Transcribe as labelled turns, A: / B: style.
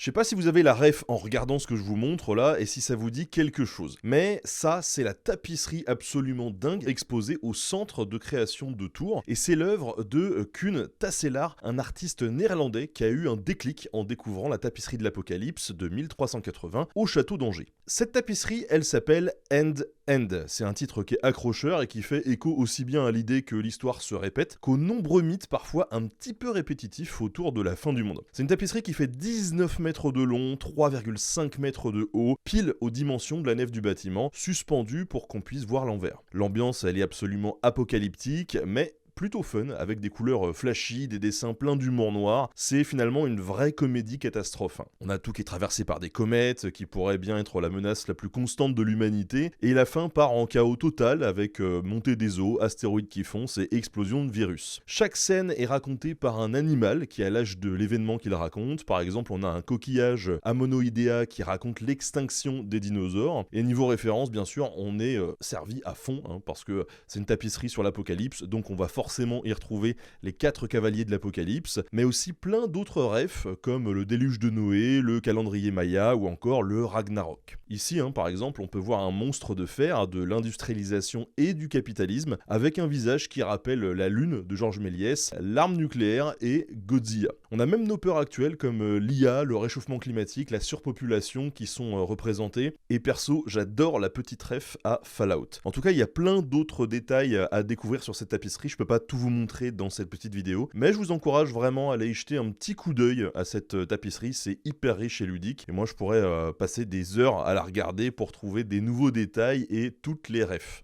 A: Je sais pas si vous avez la ref en regardant ce que je vous montre là et si ça vous dit quelque chose. Mais ça, c'est la tapisserie absolument dingue exposée au centre de création de Tours. Et c'est l'œuvre de Kuhn Tasselar, un artiste néerlandais qui a eu un déclic en découvrant la tapisserie de l'Apocalypse de 1380 au château d'Angers. Cette tapisserie, elle s'appelle End End. C'est un titre qui est accrocheur et qui fait écho aussi bien à l'idée que l'histoire se répète qu'aux nombreux mythes parfois un petit peu répétitifs autour de la fin du monde. C'est une tapisserie qui fait 19 mètres de long, 3,5 mètres de haut, pile aux dimensions de la nef du bâtiment, suspendue pour qu'on puisse voir l'envers. L'ambiance, elle est absolument apocalyptique, mais plutôt fun, avec des couleurs flashy, des dessins pleins d'humour noir. C'est finalement une vraie comédie catastrophe. On a tout qui est traversé par des comètes, qui pourrait bien être la menace la plus constante de l'humanité, et la fin part en chaos total avec montée des eaux, astéroïdes qui foncent et explosion de virus. Chaque scène est racontée par un animal qui a l'âge de l'événement qu'il raconte. Par exemple, on a un coquillage Amonoidea qui raconte l'extinction des dinosaures. Et niveau référence, bien sûr, on est servi à fond, parce que c'est une tapisserie sur l'apocalypse, donc on va forcément y retrouver les 4 cavaliers de l'Apocalypse, mais aussi plein d'autres refs comme le déluge de Noé, le calendrier Maya ou encore le Ragnarok. Ici, par exemple, on peut voir un monstre de fer de l'industrialisation et du capitalisme avec un visage qui rappelle la lune de Georges Méliès, l'arme nucléaire et Godzilla. On a même nos peurs actuelles comme l'IA, le réchauffement climatique, la surpopulation qui sont représentés. Et perso, j'adore la petite ref à Fallout. En tout cas, il y a plein d'autres détails à découvrir sur cette tapisserie. Je peux pas tout vous montrer dans cette petite vidéo, mais je vous encourage vraiment à aller y jeter un petit coup d'œil à cette tapisserie. C'est hyper riche et ludique. Et moi, je pourrais passer des heures à la regarder pour trouver des nouveaux détails et toutes les refs.